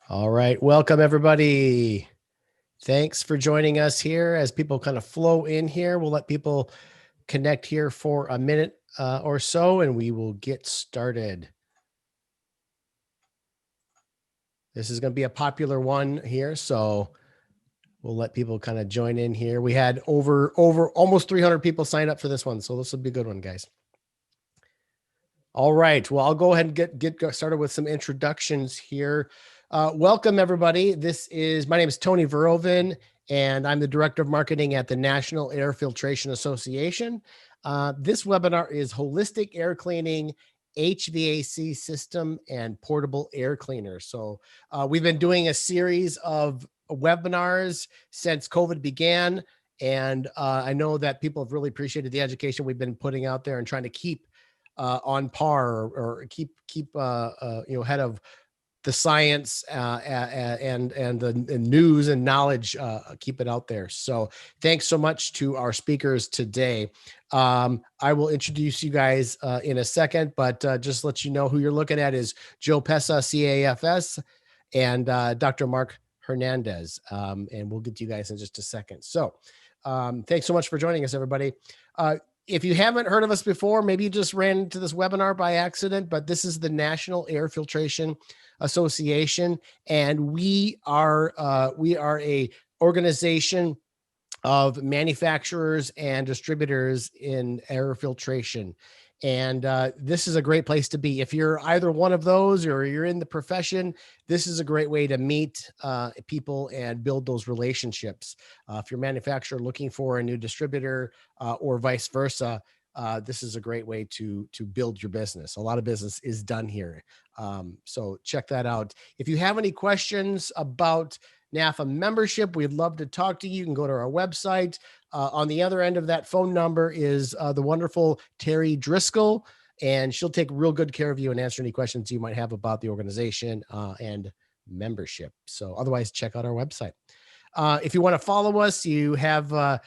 All right. Welcome, everybody. Thanks for joining us here. As people kind of flow in here, we'll let people connect here for a minute or so, and we will get started. This is going to be a popular one here, so we'll let people kind of join in here. We had over almost 300 people sign up for this one, so this will be a good one, guys. All right. Well, I'll go ahead and get started with some introductions here. Welcome, everybody. My name is Tony Verhoeven, and I'm the Director of Marketing at the National Air Filtration Association. This webinar is Holistic Air Cleaning, HVAC System, and Portable Air Cleaner. So we've been doing a series of webinars since COVID began, and I know that people have really appreciated the education we've been putting out there and trying to keep on par or keep ahead of the science and the news and knowledge, keep it out there. So thanks so much to our speakers today. I will introduce you guys in a second, but just let you know who you're looking at is Joe Pessa, CAFS, and Dr. Mark Hernandez. And we'll get to you guys in just a second. So thanks so much for joining us, everybody. If you haven't heard of us before, maybe you just ran into this webinar by accident, but this is the National Air Filtration Association, and we are a organization of manufacturers and distributors in air filtration. And this is a great place to be. If you're either one of those or you're in the profession, this is a great way to meet people and build those relationships. If you're a manufacturer looking for a new distributor or vice versa, this is a great way to build your business. A lot of business is done here. So check that out. If you have any questions about NAFA membership, we'd love to talk to you. You can go to our website. On the other end of that phone number is the wonderful Terry Driscoll, and she'll take real good care of you and answer any questions you might have about the organization and membership. So otherwise, check out our website. If you want to follow us, we have a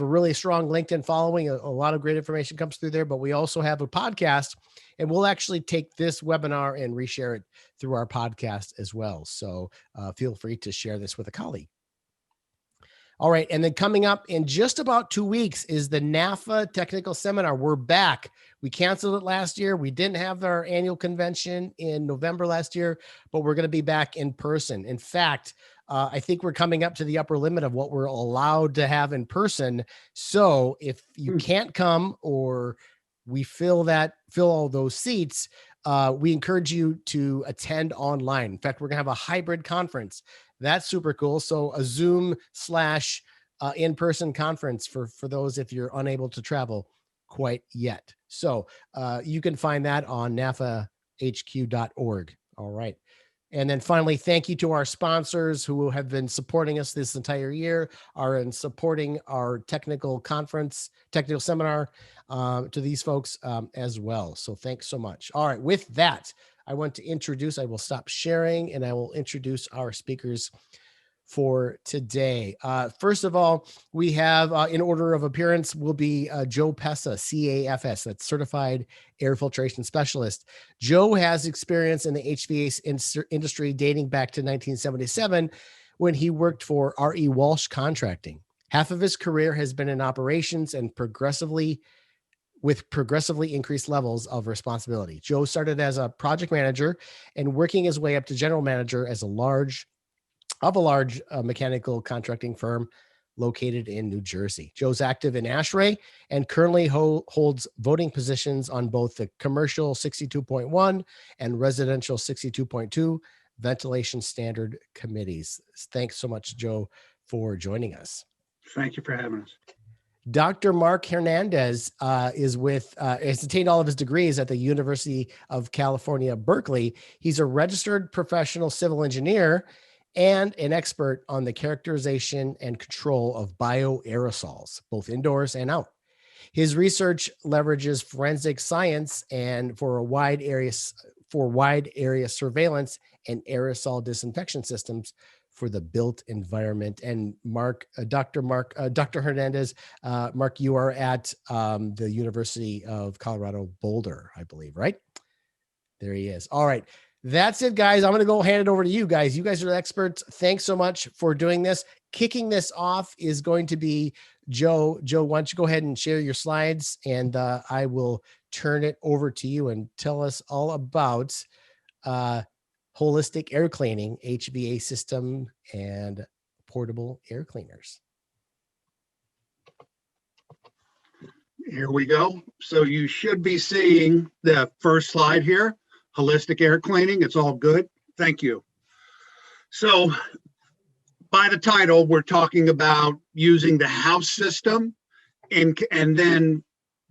really strong LinkedIn following. A lot of great information comes through there, but we also have a podcast, and we'll actually take this webinar and reshare it through our podcast as well. So feel free to share this with a colleague. All right. And then coming up in just about 2 weeks is the NAFA Technical Seminar. We're back. We canceled it last year. We didn't have our annual convention in November last year, but we're going to be back in person. In fact, I think we're coming up to the upper limit of what we're allowed to have in person. So if you can't come or we fill all those seats, we encourage you to attend online. In fact, we're going to have a hybrid conference. That's super cool. So a Zoom / in-person conference for those if you're unable to travel quite yet. So you can find that on nafahq.org. All right. And then finally, thank you to our sponsors who have been supporting us this entire year, are in supporting our technical seminar, to these folks as well. So thanks so much. All right. With that, I want to I will stop sharing and I will introduce our speakers for today. First of all, we have in order of appearance will be Joe Pessa, CAFS, that's Certified Air Filtration Specialist. Joe has experience in the HVAC industry dating back to 1977 when he worked for R.E. Walsh Contracting. Half of his career has been in operations and progressively increased levels of responsibility. Joe started as a project manager and working his way up to general manager as a large mechanical contracting firm located in New Jersey. Joe's active in ASHRAE and currently holds voting positions on both the commercial 62.1 and residential 62.2 ventilation standard committees. Thanks so much, Joe, for joining us. Thank you for having us. Dr. Mark Hernandez has attained all of his degrees at the University of California, Berkeley. He's a registered professional civil engineer and an expert on the characterization and control of bioaerosols, both indoors and out. His research leverages forensic science and for wide area surveillance and aerosol disinfection systems for the built environment. And Dr. Hernandez, Mark, you are at the University of Colorado Boulder, I believe, right? There he is. All right. That's it, guys. I'm going to go hand it over to you guys. You guys are the experts. Thanks so much for doing this. Kicking this off is going to be Joe. Joe, why don't you go ahead and share your slides, and I will turn it over to you and tell us all about holistic air cleaning, HVAC system, and portable air cleaners. Here we go. So you should be seeing the first slide here, holistic air cleaning. It's all good. Thank you. So by the title, we're talking about using the house system and then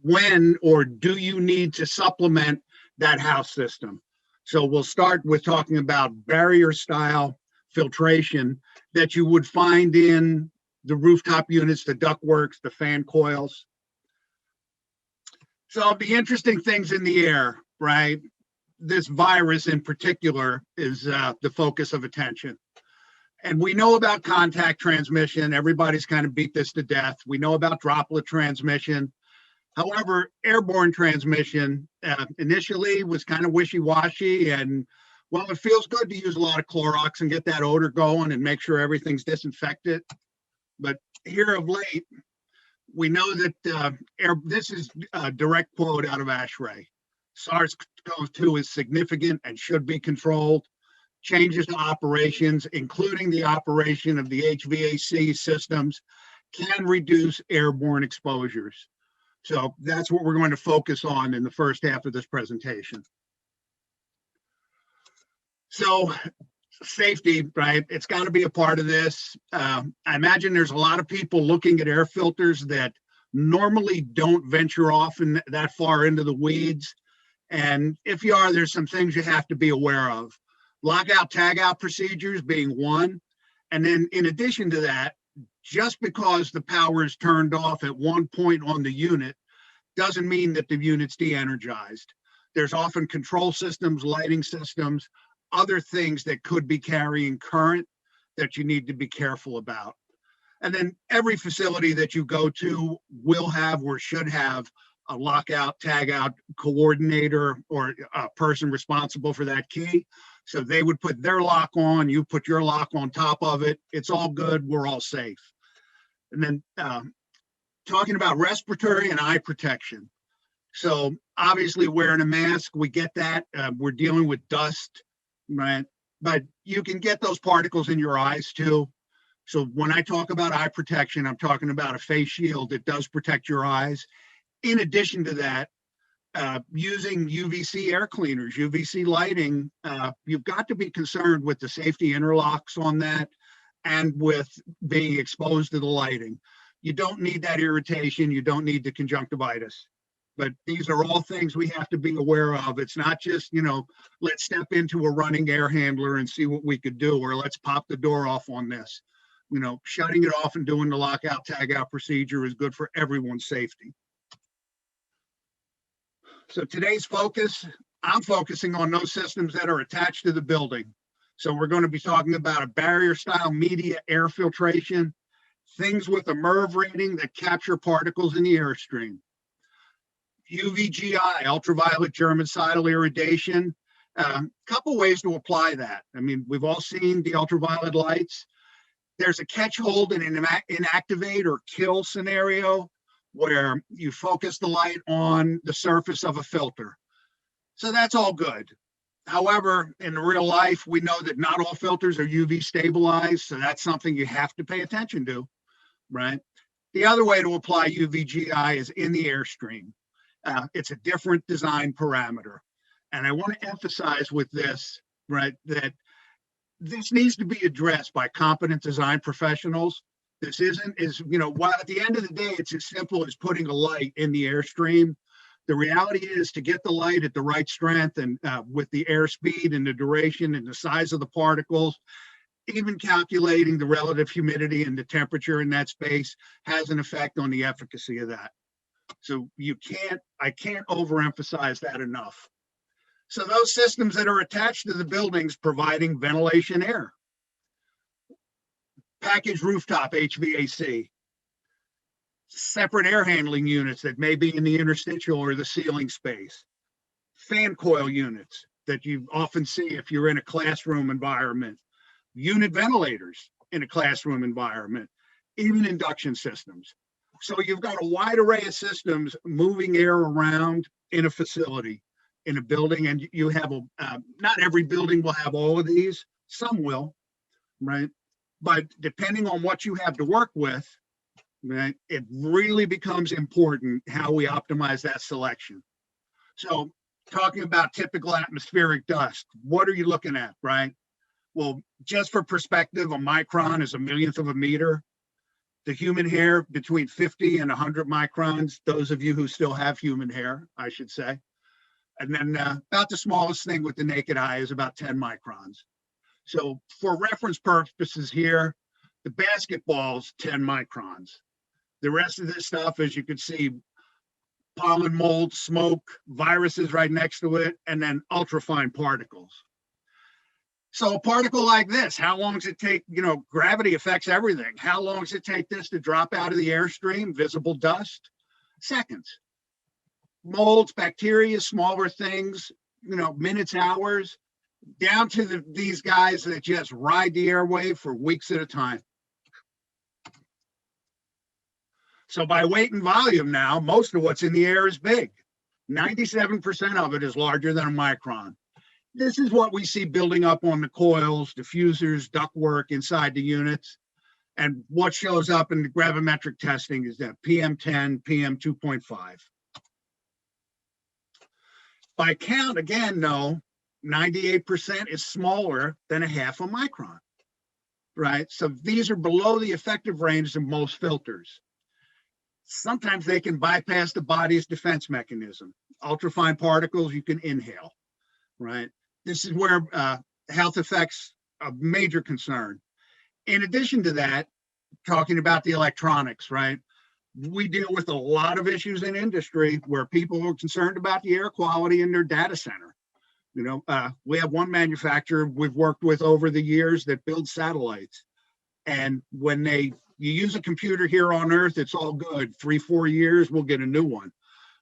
when or do you need to supplement that house system? So we'll start with talking about barrier style filtration that you would find in the rooftop units, the ductworks, the fan coils. So the interesting things in the air, right? This virus in particular is the focus of attention. And we know about contact transmission. Everybody's kind of beat this to death. We know about droplet transmission. However, airborne transmission initially was kind of wishy-washy. And well, it feels good to use a lot of Clorox and get that odor going and make sure everything's disinfected. But here of late, we know that this is a direct quote out of ASHRAE. SARS-CoV-2 is significant and should be controlled. Changes to operations, including the operation of the HVAC systems, can reduce airborne exposures. So that's what we're going to focus on in the first half of this presentation. So safety, right? It's got to be a part of this. I imagine there's a lot of people looking at air filters that normally don't venture off in that far into the weeds. And if you are, there's some things you have to be aware of. Lockout, tagout procedures being one. And then in addition to that, just because the power is turned off at one point on the unit doesn't mean that the unit's de-energized. There's often control systems, lighting systems, other things that could be carrying current that you need to be careful about. And then every facility that you go to will have or should have a lockout, tagout coordinator or a person responsible for that key. So they would put their lock on, you put your lock on top of it. It's all good. We're all safe. And then talking about respiratory and eye protection. So obviously wearing a mask, we get that. We're dealing with dust, right? But you can get those particles in your eyes too. So when I talk about eye protection, I'm talking about a face shield that does protect your eyes. In addition to that, using UVC air cleaners, UVC lighting, you've got to be concerned with the safety interlocks on that and with being exposed to the lighting. You don't need that irritation. You don't need the conjunctivitis. But these are all things we have to be aware of. It's not just, let's step into a running air handler and see what we could do, or let's pop the door off on this. Shutting it off and doing the lockout, tagout procedure is good for everyone's safety. So today's focus, I'm focusing on those systems that are attached to the building. So we're going to be talking about a barrier style media air filtration, things with a MERV rating that capture particles in the airstream. UVGI, ultraviolet germicidal irradiation, couple ways to apply that. I mean, we've all seen the ultraviolet lights. There's a catch, hold, and inactivate or kill scenario where you focus the light on the surface of a filter. So that's all good. However, in real life, we know that not all filters are UV stabilized, so that's something you have to pay attention to, right? The other way to apply UVGI is in the airstream. It's a different design parameter. And I want to emphasize with this, right, that this needs to be addressed by competent design professionals. This while at the end of the day, it's as simple as putting a light in the airstream. The reality is to get the light at the right strength and with the airspeed and the duration and the size of the particles, even calculating the relative humidity and the temperature in that space has an effect on the efficacy of that. So I can't overemphasize that enough. So those systems that are attached to the buildings providing ventilation air. Packaged rooftop HVAC. Separate air handling units that may be in the interstitial or the ceiling space. Fan coil units that you often see if you're in a classroom environment, unit ventilators in a classroom environment, even induction systems. So you've got a wide array of systems moving air around in a facility, in a building, and you have not every building will have all of these. Some will, right? But depending on what you have to work with, right, it really becomes important how we optimize that selection. So talking about typical atmospheric dust, what are you looking at, right? Well, just for perspective, a micron is a millionth of a meter. The human hair between 50 and 100 microns, those of you who still have human hair, I should say. And then about the smallest thing with the naked eye is about 10 microns. So for reference purposes here, the basketball's 10 microns. The rest of this stuff, as you can see, pollen, mold, smoke, viruses right next to it, and then ultrafine particles. So a particle like this, how long does it take? You know, gravity affects everything. How long does it take this to drop out of the airstream? Visible dust? Seconds. Molds, bacteria, smaller things, you know, minutes, hours, down to these guys that just ride the airwave for weeks at a time. So by weight and volume now, most of what's in the air is big. 97% of it is larger than a micron. This is what we see building up on the coils, diffusers, ductwork inside the units. And what shows up in the gravimetric testing is that PM10, PM2.5. By count, again, no, 98% is smaller than a half a micron, right? So these are below the effective range of most filters. Sometimes they can bypass the body's defense mechanism. Ultrafine particles you can inhale, right? This is where health effects a major concern. In addition to that, talking about the electronics, right? We deal with a lot of issues in industry where people are concerned about the air quality in their data center. You know, we have one manufacturer we've worked with over the years that builds satellites. And when you use a computer here on Earth, it's all good. 3-4 years, we'll get a new one.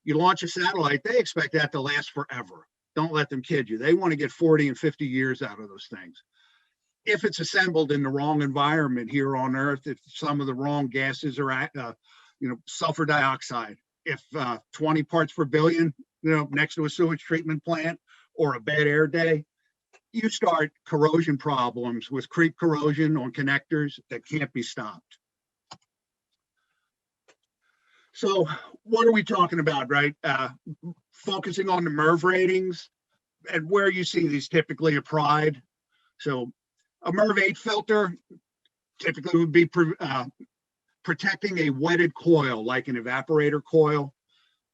You launch a satellite, they expect that to last forever. Don't let them kid you. They want to get 40 and 50 years out of those things. If it's assembled in the wrong environment here on Earth, if some of the wrong gases are, sulfur dioxide, if 20 parts per billion, next to a sewage treatment plant or a bad air day, you start corrosion problems with creep corrosion on connectors that can't be stopped. So what are we talking about, right? Focusing on the MERV ratings and where you see these typically applied. So a MERV 8 filter typically would be protecting a wetted coil, like an evaporator coil,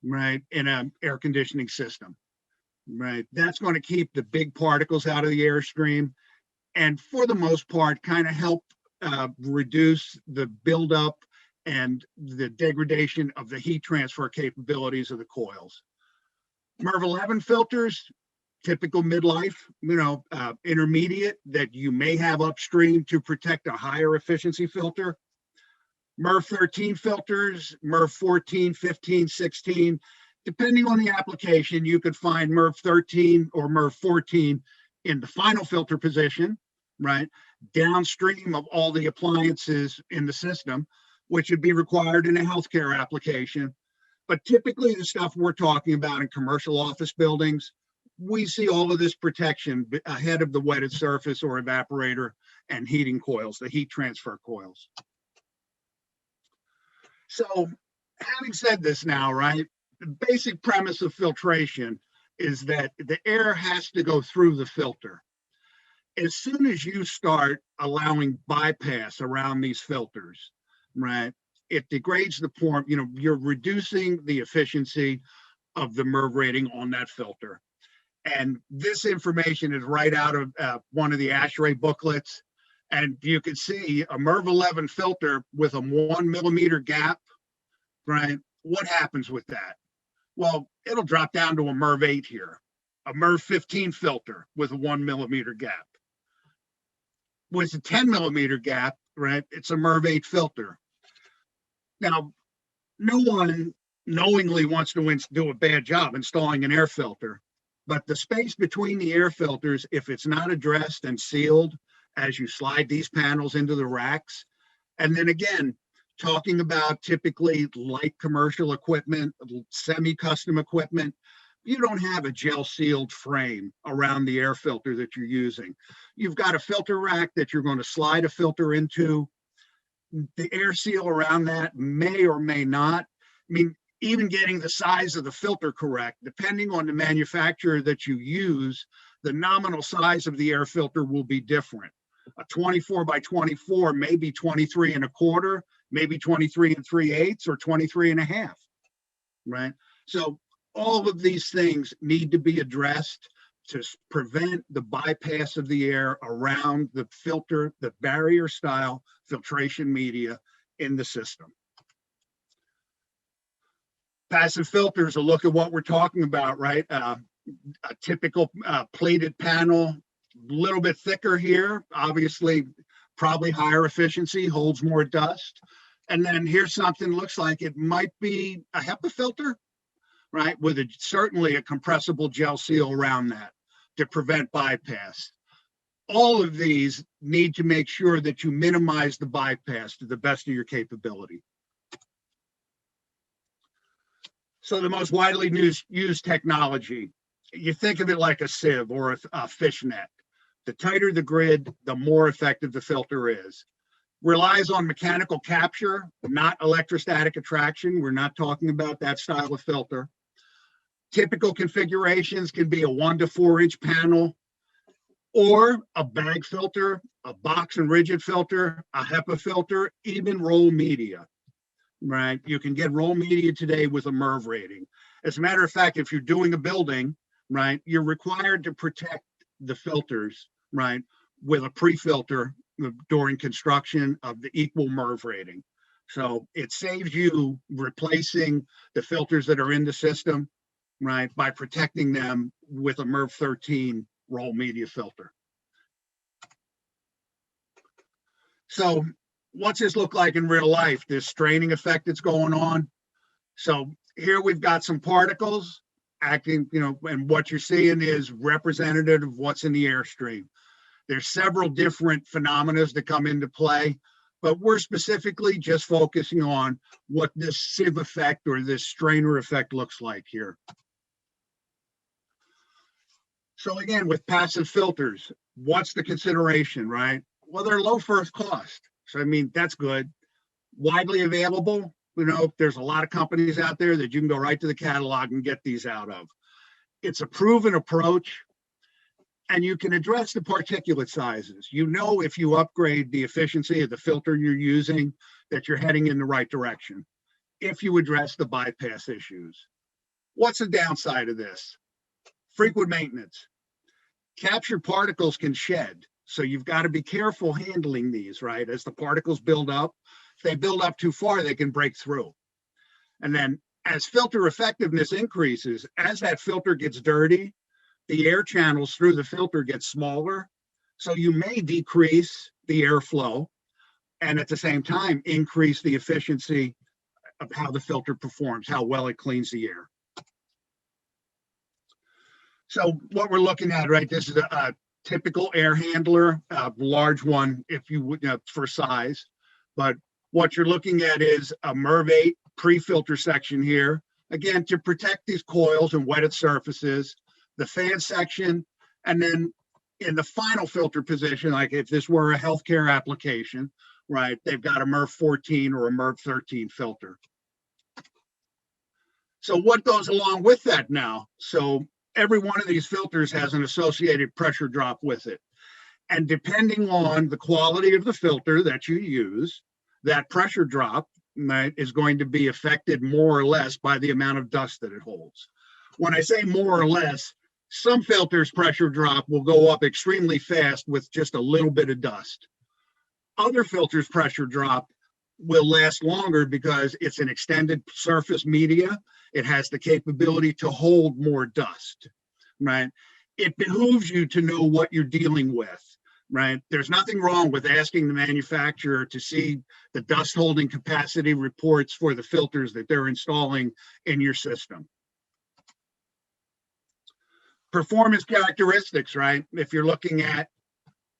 right, in an air conditioning system, right? That's going to keep the big particles out of the airstream and for the most part kind of help reduce the buildup and the degradation of the heat transfer capabilities of the coils. MERV 11 filters, typical midlife, intermediate that you may have upstream to protect a higher efficiency filter. MERV 13 filters, MERV 14, 15, 16, depending on the application, you could find MERV 13 or MERV 14 in the final filter position, right? Downstream of all the appliances in the system, which would be required in a healthcare application. But typically the stuff we're talking about in commercial office buildings, we see all of this protection ahead of the wetted surface or evaporator and heating coils, the heat transfer coils. So having said this now, right, the basic premise of filtration is that the air has to go through the filter. As soon as you start allowing bypass around these filters, right, it degrades the form, you're reducing the efficiency of the MERV rating on that filter. And this information is right out of one of the ASHRAE booklets. And you can see a MERV 11 filter with a 1 millimeter gap, right? What happens with that? Well, it'll drop down to a MERV 8 here, a MERV 15 filter with a 1 millimeter gap. With a 10 millimeter gap, right, it's a MERV 8 filter. Now, no one knowingly wants to do a bad job installing an air filter. But the space between the air filters, if it's not addressed and sealed as you slide these panels into the racks, and then again, talking about typically light commercial equipment, semi-custom equipment, you don't have a gel sealed frame around the air filter that you're using. You've got a filter rack that you're going to slide a filter into. The air seal around that may or may not. I mean, even getting the size of the filter correct, depending on the manufacturer that you use, the nominal size of the air filter will be different. A 24 by 24 may be 23 and a quarter, maybe 23 and 3/8 or 23 and a half, right? So all of these things need to be addressed to prevent the bypass of the air around the filter, the barrier style filtration media in the system. Passive filters, a look at what we're talking about, right? A typical plated panel, a little bit thicker here, obviously probably higher efficiency, holds more dust. And then here's something looks like it might be a HEPA filter, right? With certainly a compressible gel seal around that to prevent bypass. All of these need to make sure that you minimize the bypass to the best of your capability. So the most widely used technology, you think of it like a sieve or a fishnet. The tighter the grid, the more effective the filter is. Relies on mechanical capture, not electrostatic attraction. We're not talking about that style of filter. Typical configurations can be a 1 to 4 inch panel or a bag filter, a box and rigid filter, a HEPA filter, even roll media. Right? You can get roll media today with a MERV rating. As a matter of fact, if you're doing a building, right, you're required to protect the filters, right, with a pre-filter during construction of the equal MERV rating. So it saves you replacing the filters that are in the system, right, by protecting them with a MERV 13 roll media filter. So what's this look like in real life? This straining effect that's going on. So here we've got some particles acting, and what you're seeing is representative of what's in the airstream. There's several different phenomena that come into play, but we're specifically just focusing on what this sieve effect or this strainer effect looks like here. So again, with passive filters, what's the consideration, right? Well, they're low first cost. So, I mean, that's good. Widely available, there's a lot of companies out there that you can go right to the catalog and get these out of. It's a proven approach, and you can address the particulate sizes. If you upgrade the efficiency of the filter you're using, that you're heading in the right direction. If you address the bypass issues. What's the downside of this? Frequent maintenance. Captured particles can shed. So you've got to be careful handling these, right? As the particles build up, if they build up too far, they can break through. And then as filter effectiveness increases, as that filter gets dirty, the air channels through the filter get smaller. So you may decrease the airflow and at the same time increase the efficiency of how the filter performs, how well it cleans the air. So what we're looking at, right, this is a typical air handler, a large one if you would, for size. But what you're looking at is a MERV 8 pre-filter section here, again, to protect these coils and wetted surfaces, the fan section, and then in the final filter position, like if this were a healthcare application, right, they've got a MERV 14 or a MERV 13 filter. So what goes along with that now? So every one of these filters has an associated pressure drop with it. And depending on the quality of the filter that you use, that pressure drop, right, is going to be affected more or less by the amount of dust that it holds. When I say more or less, some filters' pressure drop will go up extremely fast with just a little bit of dust. Other filters' pressure drop will last longer because it's an extended surface media. It has the capability to hold more dust, right? It behooves you to know what you're dealing with, right? There's nothing wrong with asking the manufacturer to see the dust holding capacity reports for the filters that they're installing in your system. Performance characteristics, right? If you're looking at,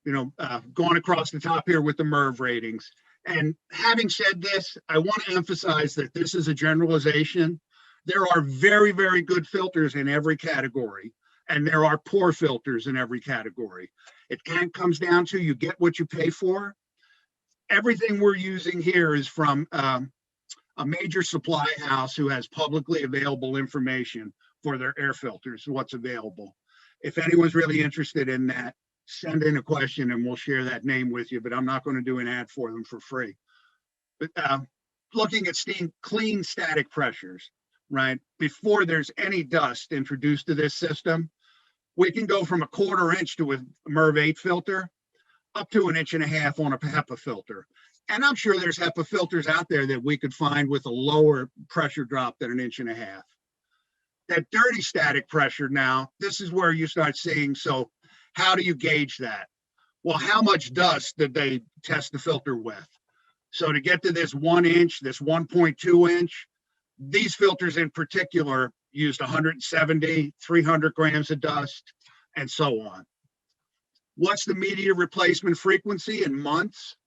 going across the top here with the MERV ratings. And having said this, I want to emphasize that this is a generalization. There are very, very good filters in every category, and there are poor filters in every category. It comes down to you get what you pay for. Everything we're using here is from a major supply house who has publicly available information for their air filters, what's available. If anyone's really interested in that, send in a question and we'll share that name with you, but I'm not going to do an ad for them for free. But looking at clean static pressures, right? Before there's any dust introduced to this system, we can go from a 1/4 inch to a MERV 8 filter up to 1.5 inches on a HEPA filter. And I'm sure there's HEPA filters out there that we could find with a lower pressure drop than 1.5 inches. That dirty static pressure now, this is where you start seeing, so how do you gauge that? Well, how much dust did they test the filter with? So to get to this 1 inch, this 1.2 inch, these filters in particular used 170, 300 grams of dust, and so on. What's the media replacement frequency in months?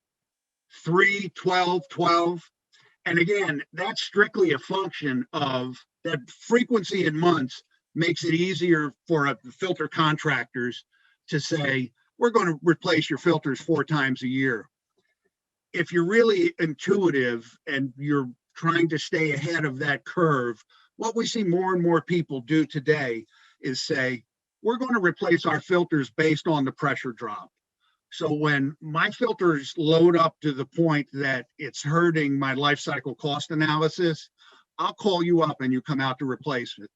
3, 12, 12. And again, that's strictly a function of that frequency in months makes it easier for filter contractors to say, we're going to replace your filters 4 times a year. If you're really intuitive and you're trying to stay ahead of that curve, what we see more and more people do today is say, we're going to replace our filters based on the pressure drop. So when my filters load up to the point that it's hurting my life cycle cost analysis, I'll call you up and you come out to replace it.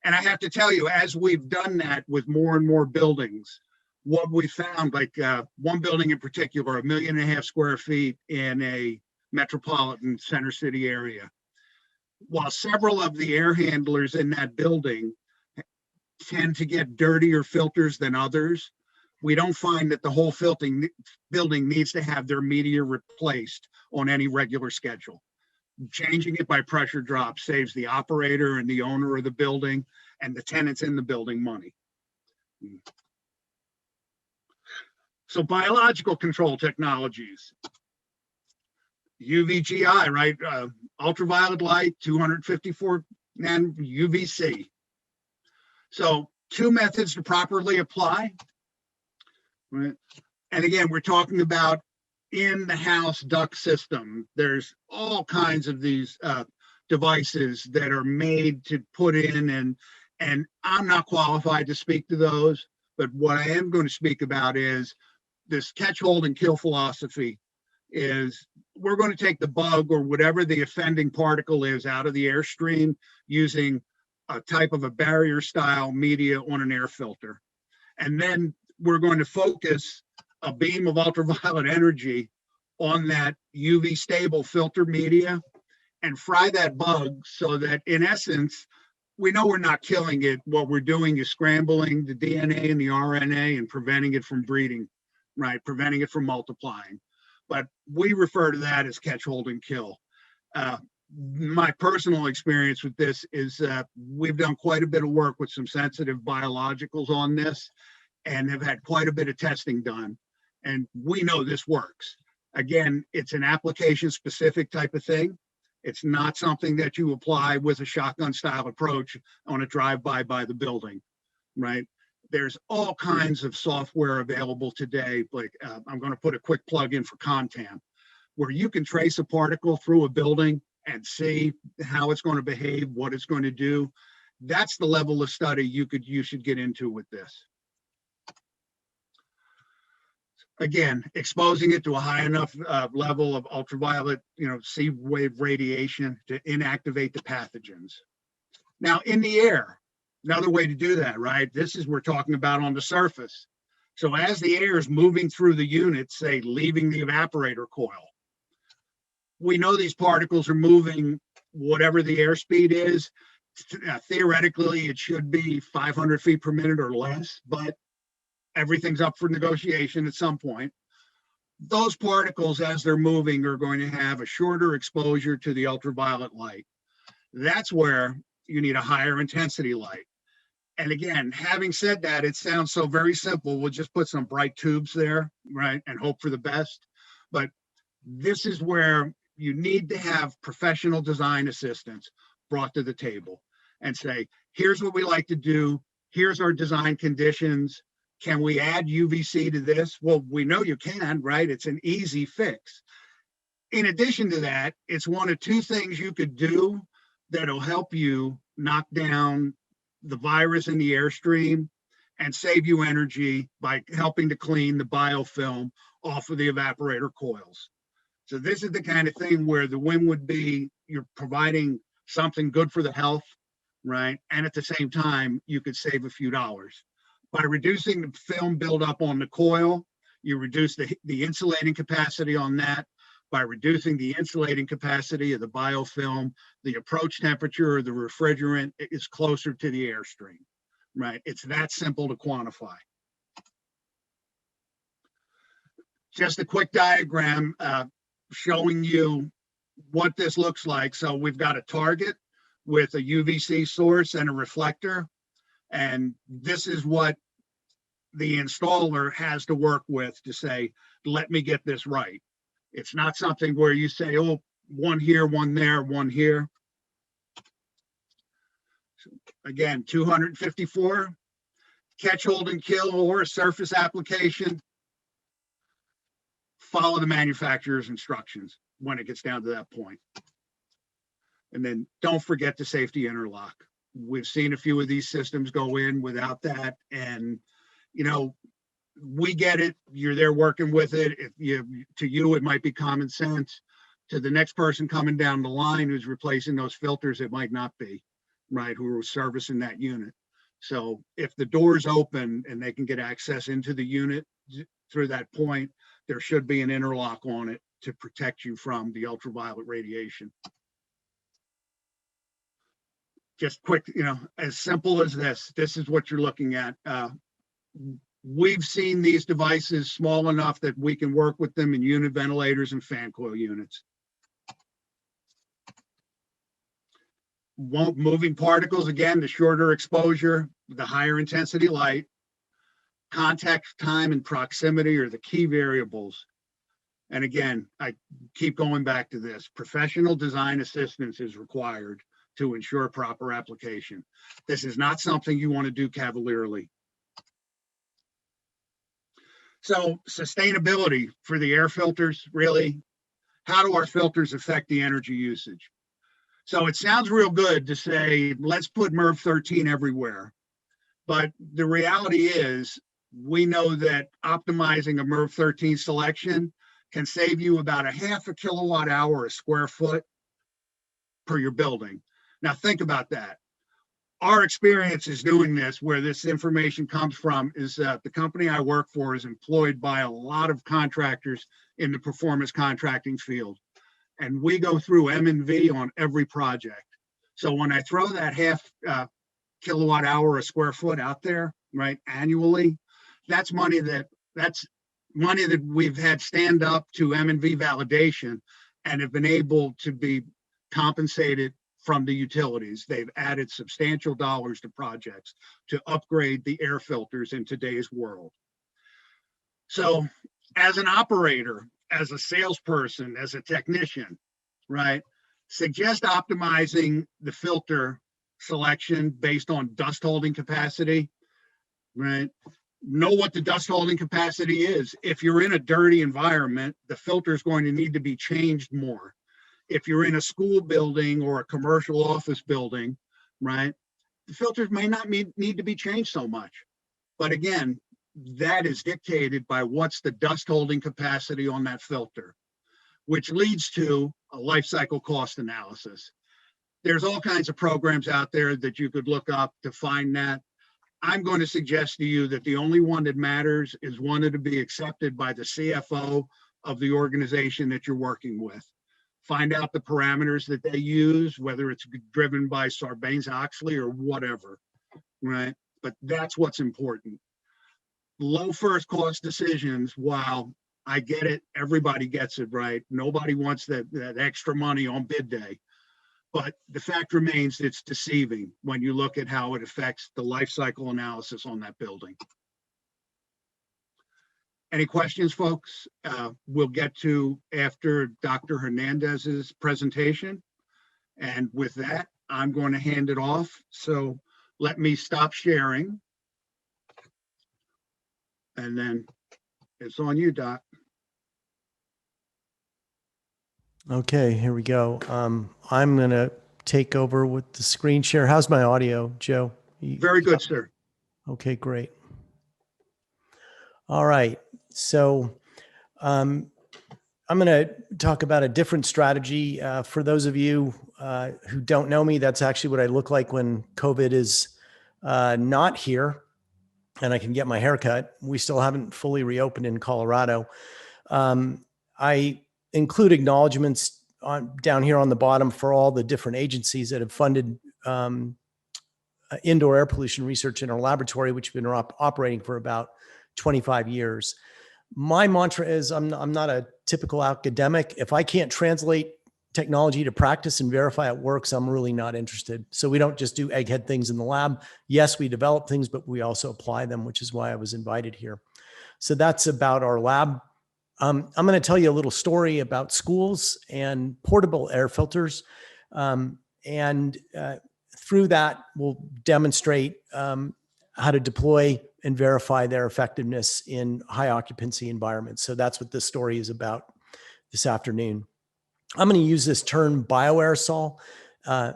And I have to tell you, as we've done that with more and more buildings, what we found, like one building in particular, 1.5 million square feet in a metropolitan center city area, while several of the air handlers in that building tend to get dirtier filters than others, we don't find that the whole building needs to have their media replaced on any regular schedule. Changing it by pressure drop saves the operator and the owner of the building and the tenants in the building money. So biological control technologies, UVGI, right? Ultraviolet light, 254 nan UVC. So 2 methods to properly apply. Right? And again, we're talking about in the house duct system. There's all kinds of these devices that are made to put in, and I'm not qualified to speak to those, but what I am going to speak about is this catch, hold, and kill philosophy. Is we're going to take the bug or whatever the offending particle is out of the airstream using a type of a barrier style media on an air filter. And then we're going to focus a beam of ultraviolet energy on that UV stable filter media and fry that bug so that in essence, we know we're not killing it. What we're doing is scrambling the DNA and the RNA and preventing it from breeding, right? Preventing it from multiplying. But we refer to that as catch, hold, and kill. My personal experience with this is we've done quite a bit of work with some sensitive biologicals on this and have had quite a bit of testing done. And we know this works. Again, it's an application specific type of thing. It's not something that you apply with a shotgun style approach on a drive-by by the building, right? There's all kinds of software available today. Like I'm going to put a quick plug in for Contam, where you can trace a particle through a building and see how it's going to behave, what it's going to do. That's the level of study you should get into with this. Again, exposing it to a high enough level of ultraviolet, C wave radiation to inactivate the pathogens. Now in the air, another way to do that, right? This is we're talking about on the surface. So as the air is moving through the unit, say leaving the evaporator coil, we know these particles are moving whatever the airspeed is. Theoretically, it should be 500 feet per minute or less, but everything's up for negotiation at some point. Those particles, as they're moving, are going to have a shorter exposure to the ultraviolet light. That's where you need a higher intensity light. And again, having said that, it sounds so very simple. We'll just put some bright tubes there, right, and hope for the best. But this is where you need to have professional design assistants brought to the table and say, here's what we like to do. Here's our design conditions. Can we add UVC to this? Well, we know you can, right? It's an easy fix. In addition to that, it's one of two things you could do that'll help you knock down the virus in the airstream and save you energy by helping to clean the biofilm off of the evaporator coils. So this is the kind of thing where the win would be you're providing something good for the health, right? And at the same time, you could save a few dollars. By reducing the film buildup on the coil, you reduce the insulating capacity on that. By reducing the insulating capacity of the biofilm, the approach temperature of the refrigerant is closer to the airstream, right? It's that simple to quantify. Just a quick diagram showing you what this looks like. So we've got a target with a UVC source and a reflector, and this is what the installer has to work with to say, let me get this right. It's not something where you say, oh, one here, one there, one here. So again, 254, catch, hold, and kill, or a surface application. Follow the manufacturer's instructions when it gets down to that point. And then don't forget the safety interlock. We've seen a few of these systems go in without that. And, you know, we get it. You're there working with it. To you, it might be common sense. To the next person coming down the line who's replacing those filters, it might not be, right, who are servicing that unit. So if the door's open and they can get access into the unit through that point, there should be an interlock on it to protect you from the ultraviolet radiation. Just quick, you know, as simple as this is what you're looking at. We've seen these devices small enough that we can work with them in unit ventilators and fan coil units. Moving particles, again, the shorter exposure, the higher intensity light. Contact time and proximity are the key variables. And again, I keep going back to this. Professional design assistance is required to ensure proper application. This is not something you want to do cavalierly. So sustainability for the air filters, really, how do our filters affect the energy usage? So it sounds real good to say, let's put MERV 13 everywhere. But the reality is, we know that optimizing a MERV 13 selection can save you about a half a kilowatt hour a square foot per your building. Now think about that. Our experience is doing this, where this information comes from, is that the company I work for is employed by a lot of contractors in the performance contracting field. And we go through M&V on every project. So when I throw that half kilowatt hour a square foot out there, right, annually, that's money that we've had stand up to M&V validation and have been able to be compensated from the utilities. They've added substantial dollars to projects to upgrade the air filters in today's world. So as an operator, as a salesperson, as a technician, right, suggest optimizing the filter selection based on dust holding capacity, right? Know what the dust holding capacity is. If you're in a dirty environment, the filter is going to need to be changed more. If you're in a school building or a commercial office building, right, the filters may not need to be changed so much. But again, that is dictated by what's the dust holding capacity on that filter, which leads to a life cycle cost analysis. There's all kinds of programs out there that you could look up to find that. I'm going to suggest to you that the only one that matters is one to be accepted by the CFO of the organization that you're working with. Find out the parameters that they use, whether it's driven by Sarbanes-Oxley or whatever, right? But that's what's important. Low first cost decisions, while I get it, everybody gets it, right? Nobody wants that extra money on bid day. But the fact remains, it's deceiving when you look at how it affects the life cycle analysis on that building. Any questions, folks? We'll get to after Dr. Hernandez's presentation. And with that, I'm going to hand it off. So let me stop sharing. And then it's on you, Doc. Okay, here we go. I'm going to take over with the screen share. How's my audio, Joe? Very good, sir. Okay, great. All right. So I'm going to talk about a different strategy. For those of you who don't know me, that's actually what I look like when COVID is not here and I can get my hair cut. We still haven't fully reopened in Colorado. I include acknowledgements down here on the bottom for all the different agencies that have funded indoor air pollution research in our laboratory, which has been operating for about 25 years. My mantra is I'm not a typical academic. If I can't translate technology to practice and verify it works, I'm really not interested. So we don't just do egghead things in the lab. Yes, we develop things, but we also apply them, which is why I was invited here. So that's about our lab. I'm going to tell you a little story about schools and portable air filters. Through that, we'll demonstrate how to deploy and verify their effectiveness in high occupancy environments. So that's what this story is about this afternoon. I'm going to use this term bioaerosol,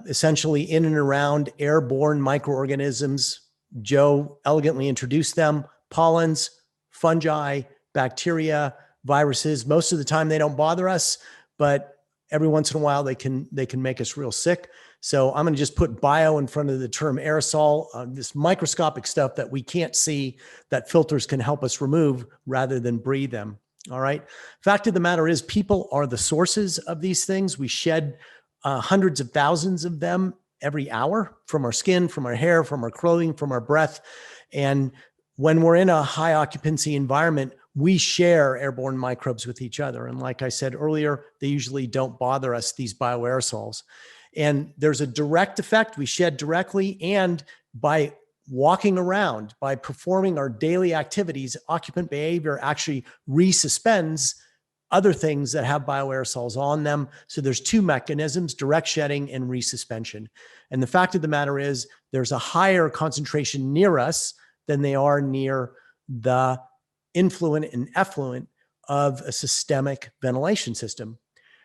essentially in and around airborne microorganisms. Joe elegantly introduced them: pollens, fungi, bacteria, viruses. Most of the time they don't bother us, but every once in a while they can make us real sick. So I'm going to just put bio in front of the term aerosol, this microscopic stuff that we can't see that filters can help us remove rather than breathe them. All right. Fact of the matter is, people are the sources of these things. We shed hundreds of thousands of them every hour from our skin, from our hair, from our clothing, from our breath. And when we're in a high occupancy environment, we share airborne microbes with each other. And like I said earlier, they usually don't bother us, these bioaerosols. And there's a direct effect. We shed directly, and by walking around, by performing our daily activities, occupant behavior actually resuspends other things that have bioaerosols on them. So there's two mechanisms: direct shedding and resuspension. And the fact of the matter is, there's a higher concentration near us than they are near the influent and effluent of a systemic ventilation system.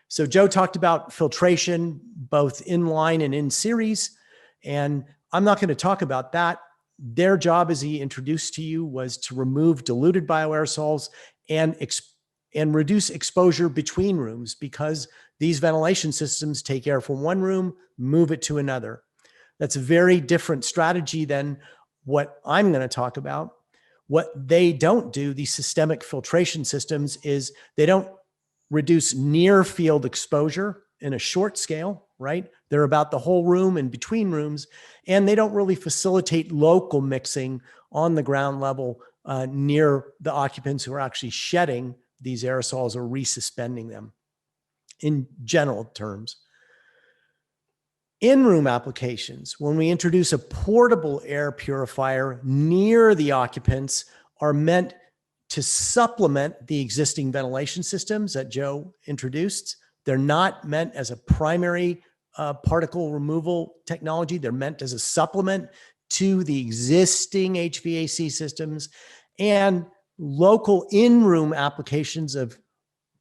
So Joe talked about filtration, both inline and in series, and I'm not going to talk about that. Their job, as he introduced to you, was to remove diluted bioaerosols and reduce exposure between rooms, because these ventilation systems take air from one room, move it to another. That's a very different strategy than what I'm going to talk about. What they don't do, these systemic filtration systems, is they don't reduce near field exposure in a short scale, right? They're about the whole room and between rooms, and they don't really facilitate local mixing on the ground level near the occupants who are actually shedding these aerosols or resuspending them, in general terms. In-room applications, when we introduce a portable air purifier near the occupants, are meant to supplement the existing ventilation systems that Joe introduced. They're not meant as a primary particle removal technology. They're meant as a supplement to the existing HVAC systems. And local in-room applications of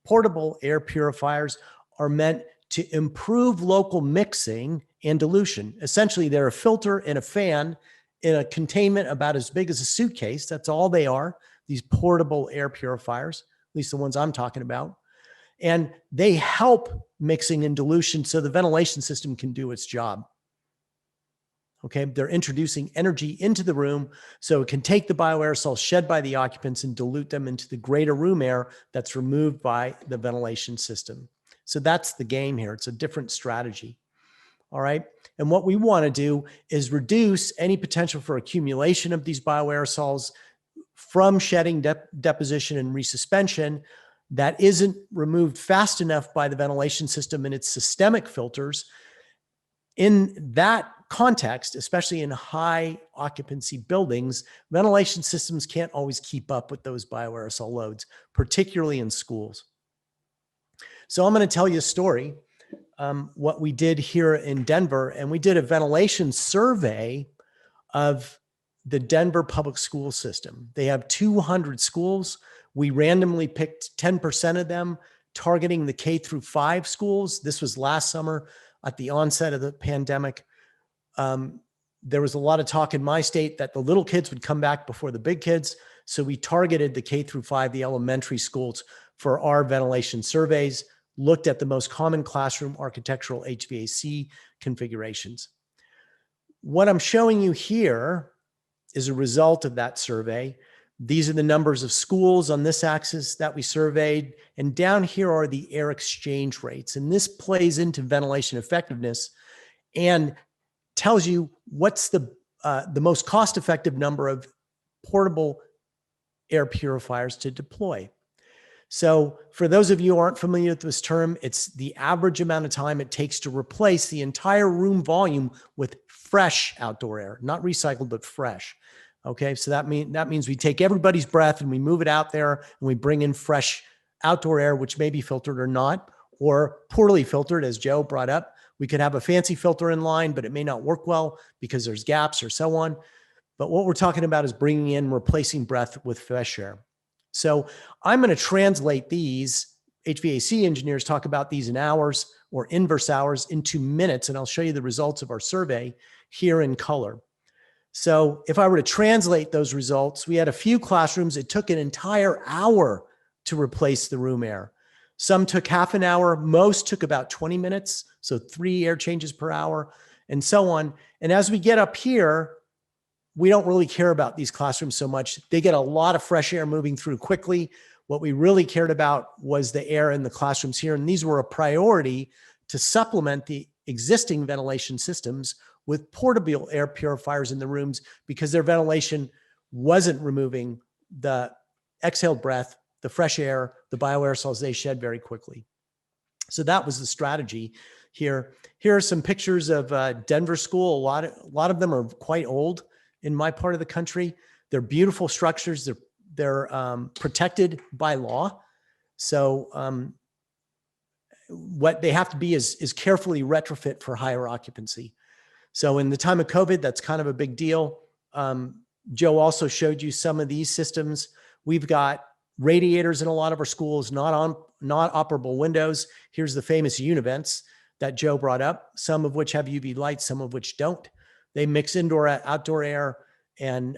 portable air purifiers are meant to improve local mixing and dilution. Essentially, they're a filter and a fan in a containment about as big as a suitcase. That's all they are, these portable air purifiers, at least the ones I'm talking about. And they help mixing and dilution so the ventilation system can do its job. Okay, they're introducing energy into the room so it can take the bioaerosols shed by the occupants and dilute them into the greater room air that's removed by the ventilation system. So that's the game here. It's a different strategy. All right. And what we want to do is reduce any potential for accumulation of these bioaerosols from shedding, deposition, and resuspension that isn't removed fast enough by the ventilation system and its systemic filters. In that context, especially in high occupancy buildings, ventilation systems can't always keep up with those bioaerosol loads, particularly in schools. So I'm going to tell you a story, what we did here in Denver, and we did a ventilation survey of the Denver public school system. They have 200 schools. We randomly picked 10% of them, targeting the K through 5 schools. This was last summer at the onset of the pandemic. There was a lot of talk in my state that the little kids would come back before the big kids. So we targeted the K through 5, the elementary schools, for our ventilation surveys, looked at the most common classroom architectural HVAC configurations. What I'm showing you here is a result of that survey. These are the numbers of schools on this axis that we surveyed. And down here are the air exchange rates. And this plays into ventilation effectiveness and tells you what's the most cost-effective number of portable air purifiers to deploy. So for those of you who aren't familiar with this term, it's the average amount of time it takes to replace the entire room volume with fresh outdoor air, not recycled, but fresh. Okay, so that means we take everybody's breath and we move it out there and we bring in fresh outdoor air, which may be filtered or not, or poorly filtered, as Joe brought up. We could have a fancy filter in line, but it may not work well because there's gaps or so on. But what we're talking about is bringing in, replacing breath with fresh air. So I'm going to translate these. HVAC engineers talk about these in hours or inverse hours into minutes, and I'll show you the results of our survey here in color. So if I were to translate those results, we had a few classrooms. It took an entire hour to replace the room air. Some took half an hour. Most took about 20 minutes. So 3 air changes per hour and so on. And as we get up here, we don't really care about these classrooms so much. They get a lot of fresh air moving through quickly. What we really cared about was the air in the classrooms here. And these were a priority to supplement the existing ventilation systems with portable air purifiers in the rooms because their ventilation wasn't removing the exhaled breath, the fresh air, the bioaerosols they shed very quickly. So that was the strategy here. Here are some pictures of Denver School. A lot of them are quite old in my part of the country. They're beautiful structures. They're protected by law. So what they have to be is carefully retrofit for higher occupancy. So in the time of COVID, that's kind of a big deal. Joe also showed you some of these systems. We've got radiators in a lot of our schools, not operable windows. Here's the famous univents that Joe brought up, some of which have UV lights, some of which don't. They mix indoor, outdoor air, and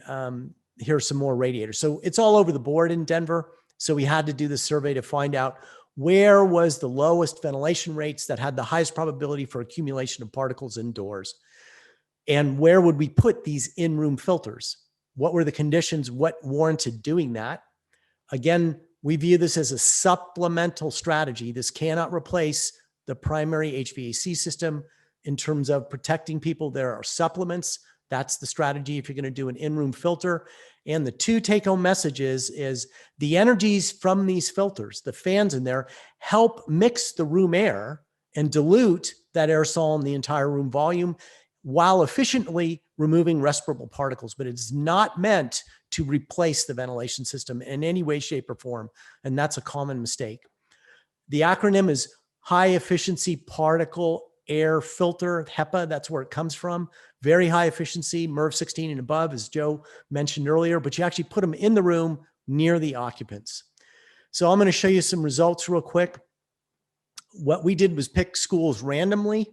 here's some more radiators. So it's all over the board in Denver. So we had to do this survey to find out where was the lowest ventilation rates that had the highest probability for accumulation of particles indoors. And where would we put these in-room filters? What were the conditions? What warranted doing that? Again, we view this as a supplemental strategy. This cannot replace the primary HVAC system in terms of protecting people. There are supplements. That's the strategy if you're going to do an in-room filter. And the 2 take-home messages is the energies from these filters, the fans in there, help mix the room air and dilute that aerosol in the entire room volume while efficiently removing respirable particles. But it's not meant to replace the ventilation system in any way, shape, or form. And that's a common mistake. The acronym is High Efficiency Particle Air Filter, HEPA. That's where it comes from. Very high efficiency, MERV 16 and above, as Joe mentioned earlier, but you actually put them in the room near the occupants. So I'm going to show you some results real quick. What we did was pick schools randomly.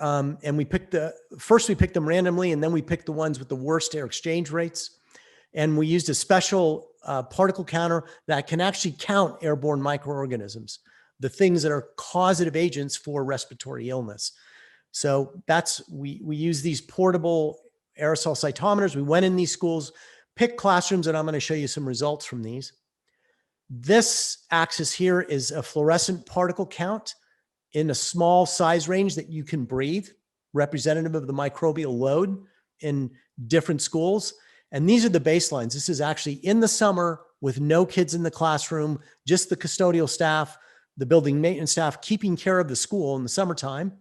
And we picked we picked them randomly, and then we picked the ones with the worst air exchange rates. And we used a special particle counter that can actually count airborne microorganisms, the things that are causative agents for respiratory illness. So we use these portable aerosol cytometers. We went in these schools, picked classrooms, and I'm going to show you some results from these. This axis here is a fluorescent particle count in a small size range that you can breathe, representative of the microbial load in different schools. And these are the baselines. This is actually in the summer with no kids in the classroom, just the custodial staff, the building maintenance staff keeping care of the school in the summertime.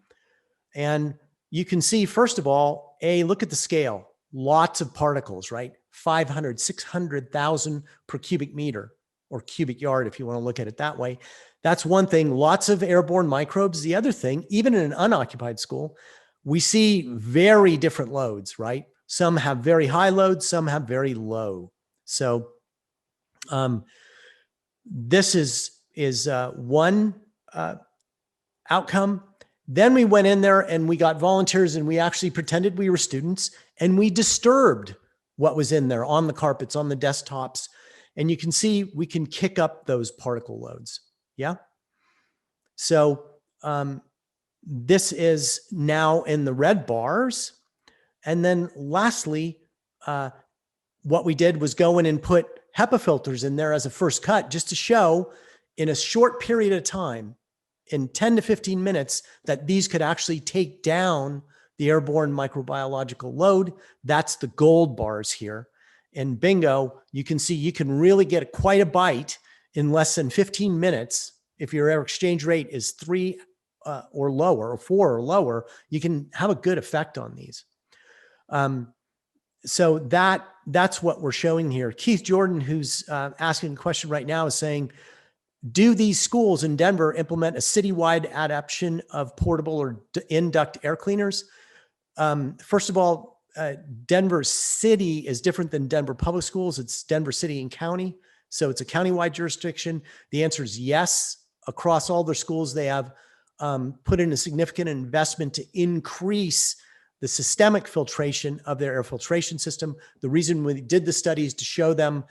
And you can see, first of all, look at the scale. Lots of particles, right? 500, 600,000 per cubic meter or cubic yard, if you want to look at it that way. That's one thing. Lots of airborne microbes. The other thing, even in an unoccupied school, we see very different loads, right? Some have very high loads, some have very low. So this is one outcome. Then we went in there and we got volunteers and we actually pretended we were students and we disturbed what was in there on the carpets, on the desktops. And you can see we can kick up those particle loads. Yeah. So this is now in the red bars. And then lastly, what we did was go in and put HEPA filters in there as a first cut, just to show in a short period of time, in 10 to 15 minutes, that these could actually take down the airborne microbiological load. That's the gold bars here. And bingo, you can see you can really get quite a bite in less than 15 minutes. If your air exchange rate is 3 or lower, or 4 or lower, you can have a good effect on these. So that's what we're showing here. Keith Jordan, who's asking a question right now, is saying, do these schools in Denver implement a citywide adoption of portable or in-duct air cleaners? First of all, Denver City is different than Denver Public Schools. It's Denver City and County. So it's a countywide jurisdiction. The answer is yes. Across all their schools, they have put in a significant investment to increase the systemic filtration of their air filtration system. The reason we did the study is to show them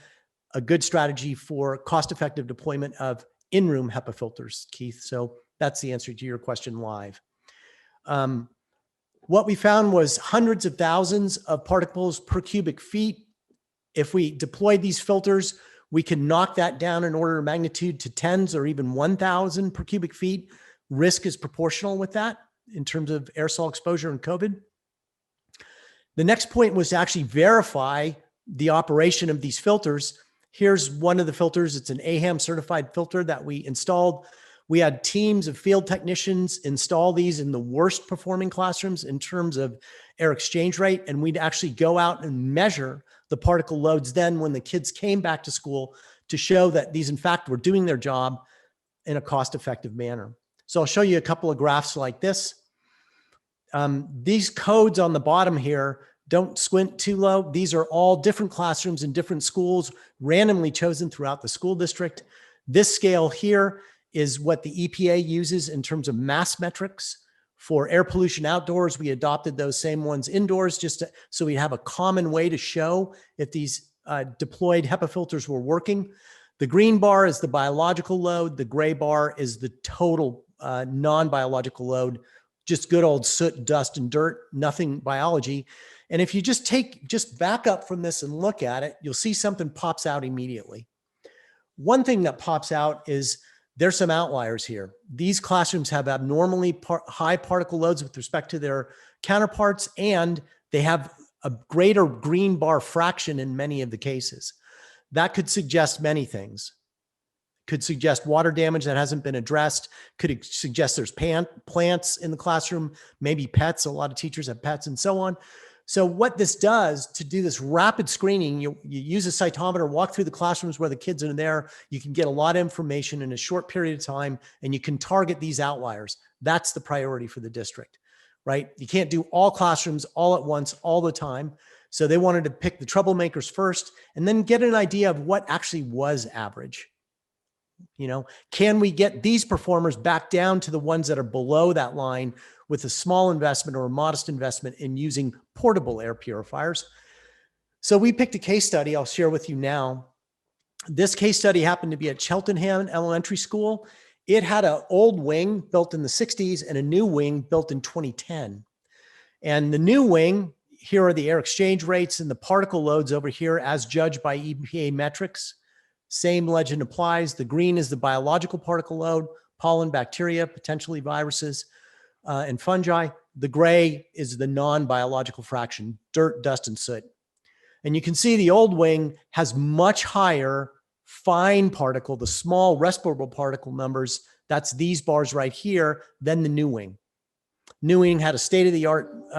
a good strategy for cost-effective deployment of in-room HEPA filters, Keith. So that's the answer to your question live. What we found was hundreds of thousands of particles per cubic feet. If we deployed these filters, we can knock that down in order of magnitude to tens or even 1,000 per cubic feet. Risk is proportional with that in terms of aerosol exposure and COVID. The next point was to actually verify the operation of these filters. Here's one of the filters. It's an AHAM certified filter that we installed. We had teams of field technicians install these in the worst performing classrooms in terms of air exchange rate. And we'd actually go out and measure the particle loads then when the kids came back to school to show that these, in fact, were doing their job in a cost-effective manner. So I'll show you a couple of graphs like this. These codes on the bottom here, don't squint too low. These are all different classrooms in different schools, randomly chosen throughout the school district. This scale here is what the EPA uses in terms of mass metrics for air pollution outdoors. We adopted those same ones indoors so we have a common way to show if these deployed HEPA filters were working. The green bar is the biological load. The gray bar is the total non-biological load, just good old soot, dust, and dirt, nothing biology. And if you just back up from this and look at it, you'll see something pops out immediately. One thing that pops out is there's some outliers here. These classrooms have abnormally high particle loads with respect to their counterparts, and they have a greater green bar fraction in many of the cases. That could suggest many things. Could suggest water damage that hasn't been addressed. Could suggest there's plants in the classroom, maybe pets. A lot of teachers have pets and so on. So what this does, to do this rapid screening, you use a cytometer, walk through the classrooms where the kids are there. You can get a lot of information in a short period of time, and you can target these outliers. That's the priority for the district, right? You can't do all classrooms all at once, all the time. So they wanted to pick the troublemakers first and then get an idea of what actually was average. You know, can we get these performers back down to the ones that are below that line with a small investment or a modest investment in using portable air purifiers? So we picked a case study I'll share with you now. This case study happened to be at Cheltenham Elementary School. It had an old wing built in the 60s and a new wing built in 2010. And the new wing, here are the air exchange rates and the particle loads over here as judged by EPA metrics. Same legend applies. The green is the biological particle load, pollen, bacteria, potentially viruses, and fungi. The gray is the non-biological fraction, dirt, dust, and soot. And you can see the old wing has much higher fine particle, the small respirable particle numbers, that's these bars right here, than the new wing. New wing had a state-of-the-art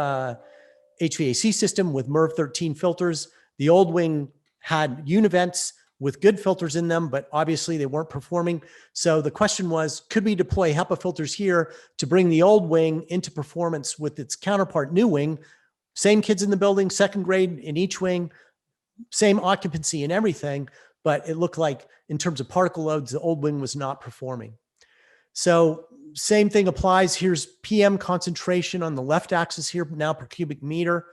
HVAC system with MERV 13 filters. The old wing had univents with good filters in them, but obviously they weren't performing. So the question was, could we deploy HEPA filters here to bring the old wing into performance with its counterpart new wing? Same kids in the building, second grade in each wing, same occupancy and everything, but it looked like in terms of particle loads, the old wing was not performing. So same thing applies. Here's PM concentration on the left axis here now per cubic meter.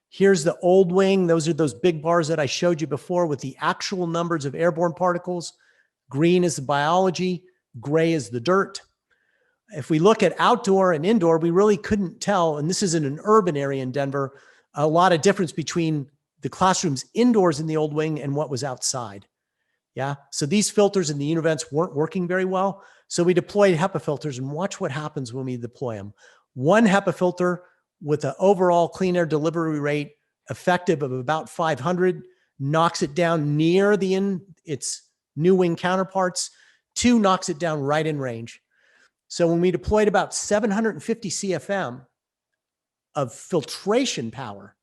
Here's the old wing. Those are those big bars that I showed you before with the actual numbers of airborne particles. Green is the biology, gray is the dirt. If we look at outdoor and indoor, we really couldn't tell, and this is in an urban area in Denver, a lot of difference between the classrooms indoors in the old wing and what was outside. Yeah. So these filters in the univents weren't working very well. So we deployed HEPA filters, and watch what happens when we deploy them. One HEPA filter with an overall clean air delivery rate effective of about 500 knocks it down near its new wing counterparts. 2 knocks it down right in range. So when we deployed about 750 CFM of filtration power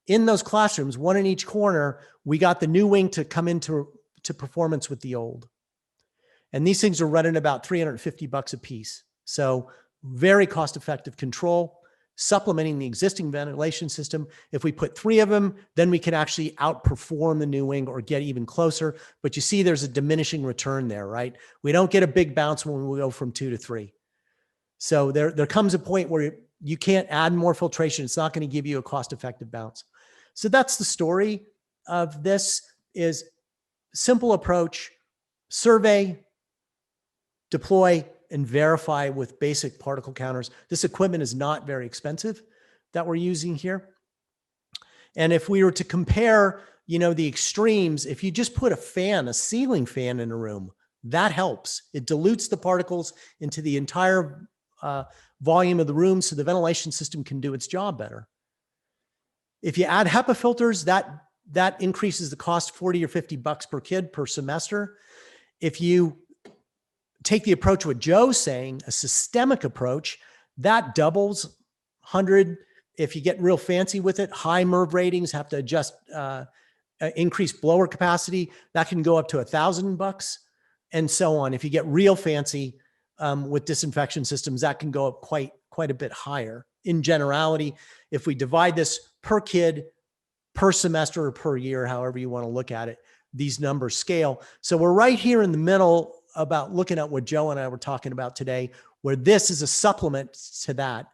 in those classrooms, 1 in each corner, we got the new wing to come into performance with the old. And these things are running about $350 a piece. So very cost-effective control, supplementing the existing ventilation system. If we put 3 of them, then we can actually outperform the new wing or get even closer. But you see there's a diminishing return there, right? We don't get a big bounce when we go from 2 to 3. So there comes a point where you can't add more filtration. It's not going to give you a cost-effective bounce. So that's the story of this. Is simple approach: survey, deploy, and verify with basic particle counters. This equipment is not very expensive that we're using here. And if we were to compare, the extremes, if you just put a ceiling fan in a room, that helps. It dilutes the particles into the entire volume of the room so the ventilation system can do its job better. If you add HEPA filters, that increases the cost $40 or $50 per kid per semester. If you take the approach what Joe's saying, a systemic approach, that doubles 100. If you get real fancy with it, high MERV ratings, have to adjust, increase blower capacity, that can go up to $1,000 and so on. If you get real fancy with disinfection systems, that can go up quite a bit higher. In generality, if we divide this per kid, per semester, or per year, however you want to look at it, these numbers scale. So we're right here in the middle about looking at what Joe and I were talking about today, where this is a supplement to that.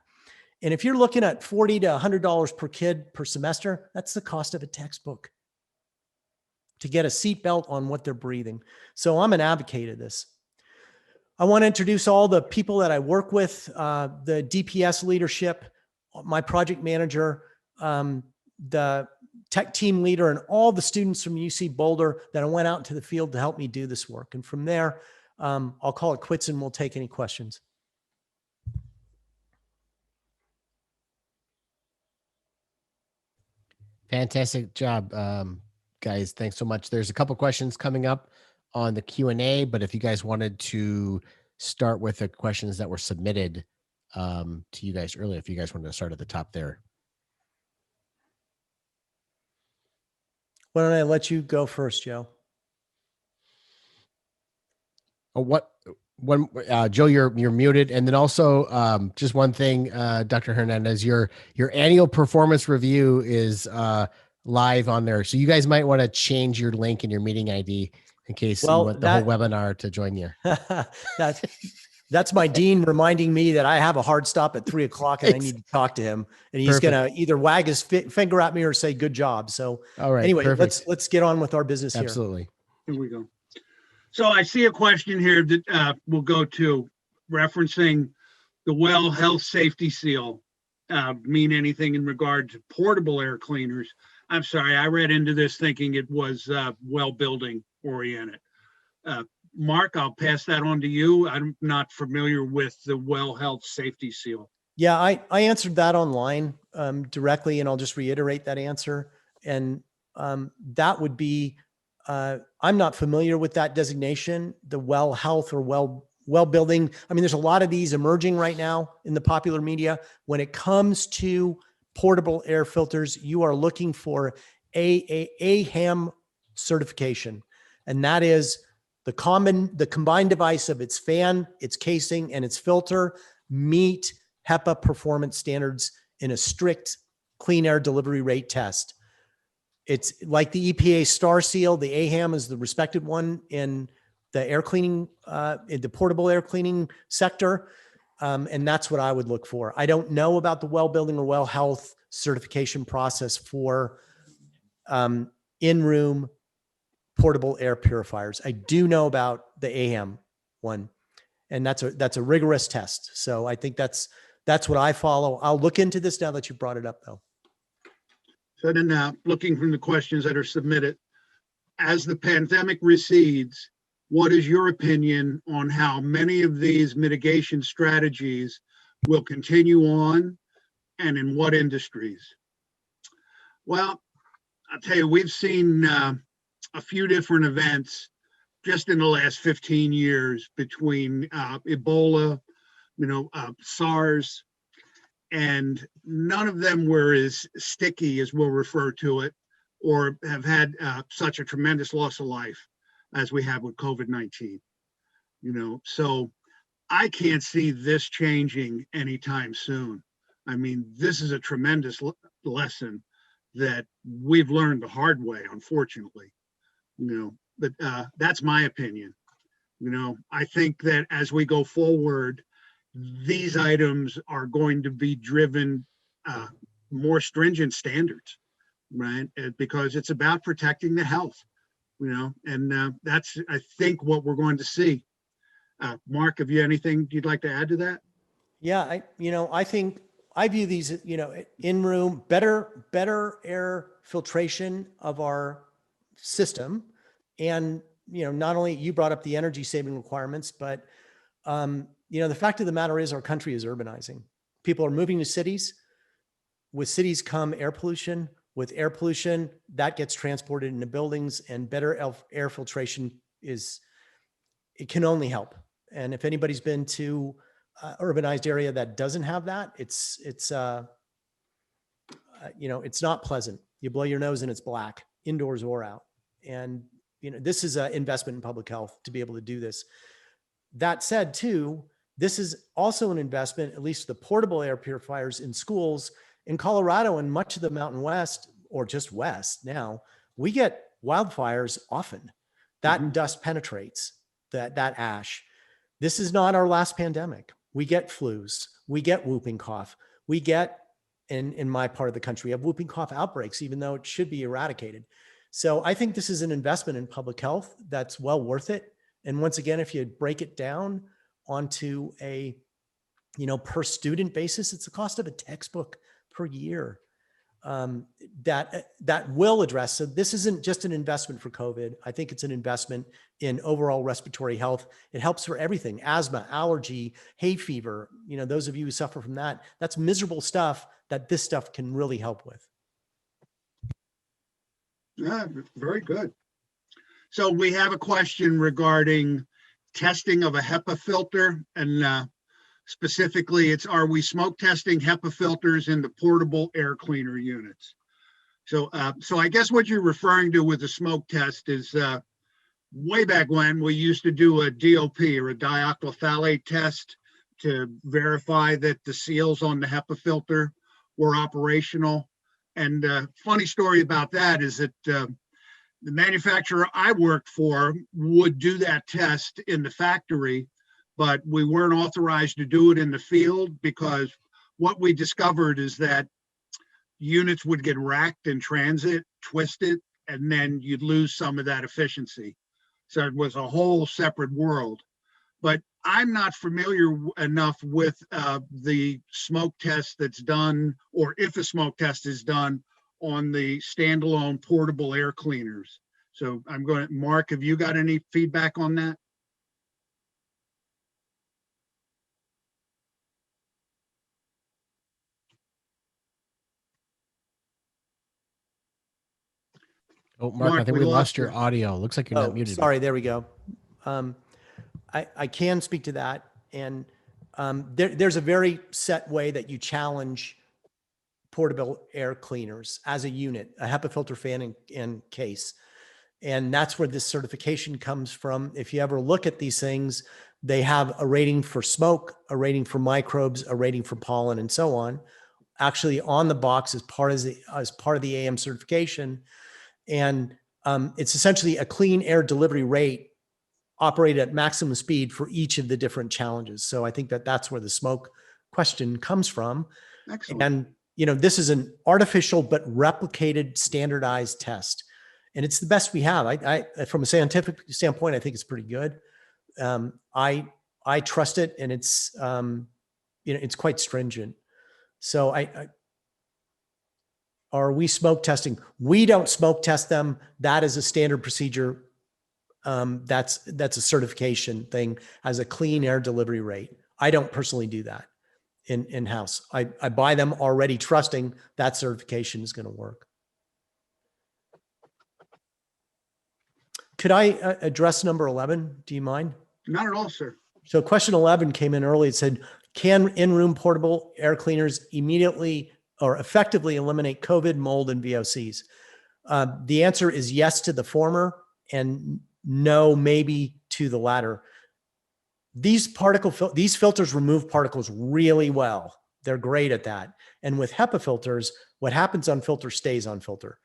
And if you're looking at $40 to $100 per kid per semester, that's the cost of a textbook to get a seatbelt on what they're breathing. So I'm an advocate of this. I want to introduce all the people that I work with, the DPS leadership, my project manager, the tech team leader, and all the students from UC Boulder that I went out into the field to help me do this work. And from there, I'll call it quits and we'll take any questions. Fantastic job, guys. Thanks so much. There's a couple questions coming up on the Q&A, but if you guys wanted to start with the questions that were submitted to you guys earlier, if you guys wanted to start at the top there. Why don't I let you go first, Joe? Oh, Joe, you're muted. And then also just one thing, Dr. Hernandez, your annual performance review is live on there. So you guys might want to change your link and your meeting ID in case you want the whole webinar to join you. That's my dean reminding me that I have a hard stop at 3 o'clock and I need to talk to him, and he's going to either wag his finger at me or say, good job. So all right, anyway, let's get on with our business here. Absolutely. Here we go. So I see a question here that we'll go to, referencing the well health safety seal mean anything in regard to portable air cleaners. I'm sorry, I read into this thinking it was well building oriented. Mark, I'll pass that on to you. I'm not familiar with the well health safety seal. Yeah, I answered that online directly, and I'll just reiterate that answer. And that would be, I'm not familiar with that designation, the well health or well well building. I mean, there's a lot of these emerging right now in the popular media. When it comes to portable air filters, you are looking for AHAM certification. And that is the combined device of its fan, its casing, and its filter meet HEPA performance standards in a strict clean air delivery rate test. It's like the EPA Star Seal. The AHAM is the respected one in the air cleaning, in the portable air cleaning sector. And that's what I would look for. I don't know about the well building or well health certification process for in-room portable air purifiers. I do know about the AHAM one, and that's a rigorous test. So I think that's what I follow. I'll look into this now that you brought it up, though. So then, looking from the questions that are submitted, as the pandemic recedes, what is your opinion on how many of these mitigation strategies will continue on and in what industries? Well, I'll tell you, we've seen a few different events just in the last 15 years between Ebola, SARS, and none of them were as sticky, as we'll refer to it, or have had such a tremendous loss of life as we have with COVID-19. So I can't see this changing anytime soon. I mean, this is a tremendous lesson that we've learned the hard way, unfortunately. But that's my opinion. I think that as we go forward, these items are going to be driven more stringent standards, right? Because it's about protecting the health, and that's, I think, what we're going to see. Mark, have you anything you'd like to add to that? Yeah, I think I view these, in-room, better air filtration of our system. And, not only you brought up the energy saving requirements, but, the fact of the matter is our country is urbanizing. People are moving to cities. With cities come air pollution. With air pollution, that gets transported into buildings, and better air filtration it can only help. And if anybody's been to urbanized area that doesn't have that, it's not pleasant. You blow your nose and it's black, indoors or out. And, this is an investment in public health to be able to do this. That said, too, this is also an investment, at least the portable air purifiers in schools in Colorado and much of the Mountain West, or just West now, we get wildfires often. That dust penetrates, that ash. This is not our last pandemic. We get flus. We get whooping cough. We get, in my part of the country, we have whooping cough outbreaks, even though it should be eradicated. So I think this is an investment in public health that's well worth it. And once again, if you break it down onto a, per student basis, it's the cost of a textbook per year. That will address. So this isn't just an investment for COVID. I think it's an investment in overall respiratory health. It helps for everything: asthma, allergy, hay fever. Those of you who suffer from that's miserable stuff that this stuff can really help with. Yeah, very good. So we have a question regarding testing of a HEPA filter, and specifically, are we smoke testing HEPA filters in the portable air cleaner units? So I guess what you're referring to with the smoke test is way back when we used to do a DOP, or a dioctyl phthalate test, to verify that the seals on the HEPA filter were operational. And funny story about that is that the manufacturer I worked for would do that test in the factory, but we weren't authorized to do it in the field, because what we discovered is that units would get racked in transit, twisted, and then you'd lose some of that efficiency. So it was a whole separate world. But I'm not familiar enough with the smoke test that's done, or if a smoke test is done on the standalone portable air cleaners. So Mark, have you got any feedback on that? Oh, Mark, I think we we lost lost your audio. Looks like you're not muted. Sorry, there we go. I can speak to that. And there's a very set way that you challenge portable air cleaners as a unit, a HEPA filter fan and case. And that's where this certification comes from. If you ever look at these things, they have a rating for smoke, a rating for microbes, a rating for pollen, and so on, actually on the box as part of the AM certification. And it's essentially a clean air delivery rate operated at maximum speed for each of the different challenges. So I think that that's where the smoke question comes from. Excellent. And, you know, this is an artificial but replicated standardized test. And it's the best we have. I from a scientific standpoint, I think it's pretty good. I trust it, and it's, you know, it's quite stringent. So are we smoke testing? We don't smoke test them. That is a standard procedure. That's a certification thing as a clean air delivery rate. I don't personally do that in-house. I buy them already trusting that certification is going to work. Could I address number 11? Do you mind? Not at all, sir. So question 11 came in early. It said, can in-room portable air cleaners immediately or effectively eliminate COVID, mold, and VOCs? The answer is yes to the former and no, maybe to the latter. These filters remove particles really well. They're great at that. And with HEPA filters, what happens on filter stays on filter.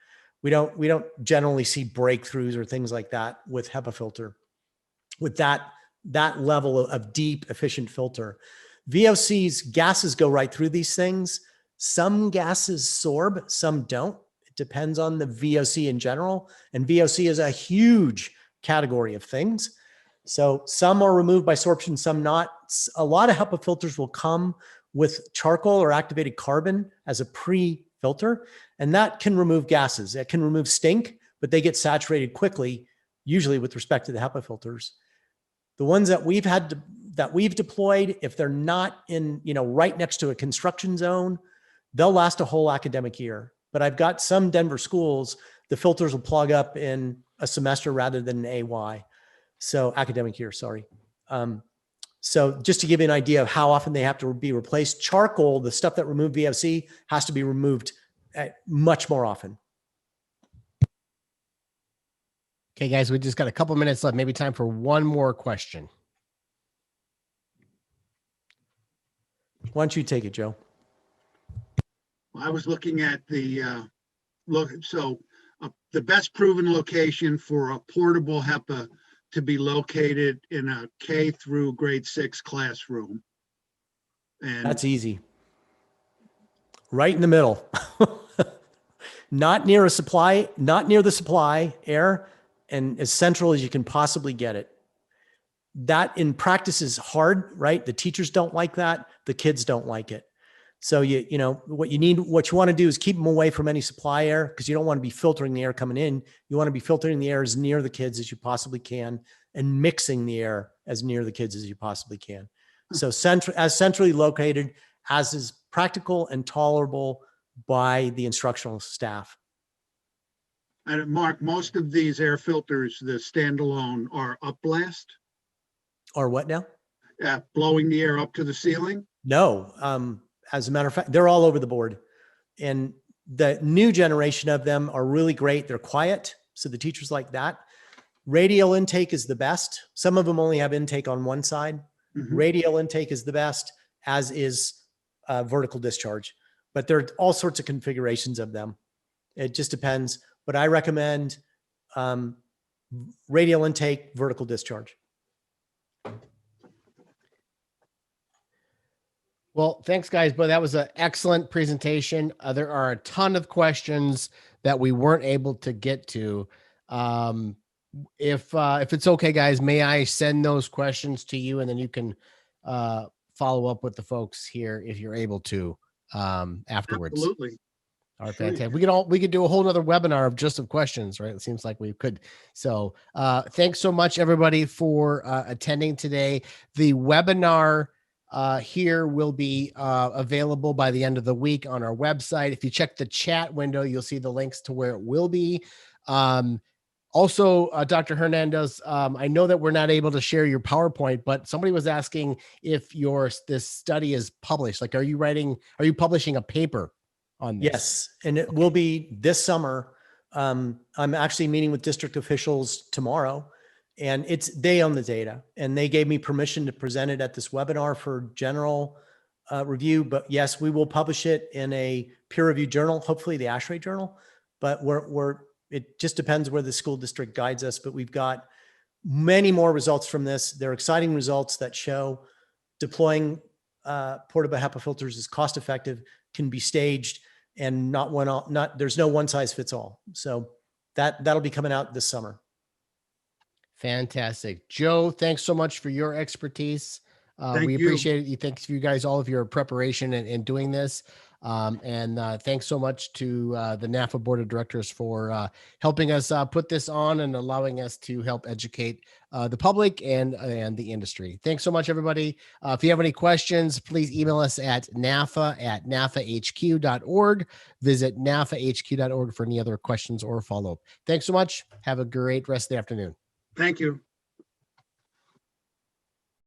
We don't generally see breakthroughs or things like that with HEPA filter. With that level of deep, efficient filter. VOCs, gases go right through these things. Some gases sorb, some don't. It depends on the VOC in general. And VOC is a huge category of things. So some are removed by sorption, some not. A lot of HEPA filters will come with charcoal or activated carbon as a pre-filter, and that can remove gases. It can remove stink, but they get saturated quickly, usually with respect to the HEPA filters. The ones that we've deployed, if they're not in, you know, right next to a construction zone, they'll last a whole academic year. But I've got some Denver schools, the filters will plug up in a semester rather than an AY. So academic year, sorry. So just to give you an idea of how often they have to be replaced, charcoal, the stuff that remove VOC, has to be removed much more often. Okay, guys, we just got a couple minutes left. Maybe time for one more question. Why don't you take it, Joe? I was looking at the the best proven location for a portable HEPA to be located in a K through grade 6 classroom. And that's easy. Right in the middle. Not near the supply air, and as central as you can possibly get it. That in practice is hard, right? The teachers don't like that. The kids don't like it. So you know, what you want to do is keep them away from any supply air, because you don't want to be filtering the air coming in. You want to be filtering the air as near the kids as you possibly can, and mixing the air as near the kids as you possibly can. So centrally located as is practical and tolerable by the instructional staff. And Mark, most of these air filters, the standalone, are upblast. Or what now? Blowing the air up to the ceiling? No. As a matter of fact, they're all over the board. And the new generation of them are really great. They're quiet, so the teachers like that. Radial intake is the best. Some of them only have intake on one side. Mm-hmm. Radial intake is the best, as is vertical discharge. But there are all sorts of configurations of them. It just depends. But I recommend radial intake, vertical discharge. Well, thanks, guys. But that was an excellent presentation. There are a ton of questions that we weren't able to get to. If it's okay, guys, may I send those questions to you, and then you can follow up with the folks here if you're able to afterwards. Absolutely. All right, fantastic. We could do a whole nother webinar of questions, right? It seems like we could. So thanks so much, everybody, for attending today. The webinar here will be available by the end of the week on our website. If you check the chat window, you'll see the links to where it will be. Also, Dr. Hernandez, I know that we're not able to share your PowerPoint, but somebody was asking if this study is published. Like, are you publishing a paper on this? Yes, and it will be this summer. I'm actually meeting with district officials tomorrow, and they own the data, and they gave me permission to present it at this webinar for general review. But yes, we will publish it in a peer-reviewed journal, hopefully the ASHRAE journal. But it just depends where the school district guides us. But we've got many more results from this. They're exciting results that show deploying portable HEPA filters is cost-effective, can be staged, and there's no one size fits all. So that'll be coming out this summer. Fantastic. Joe, thanks so much for your expertise. We appreciate it. Thanks for you guys, all of your preparation and doing this. And thanks so much to the NAFA Board of Directors for helping us put this on and allowing us to help educate the public and the industry. Thanks so much, everybody. If you have any questions, please email us at nafahq.org. Visit nafahq.org for any other questions or follow-up. Thanks so much. Have a great rest of the afternoon. Thank you.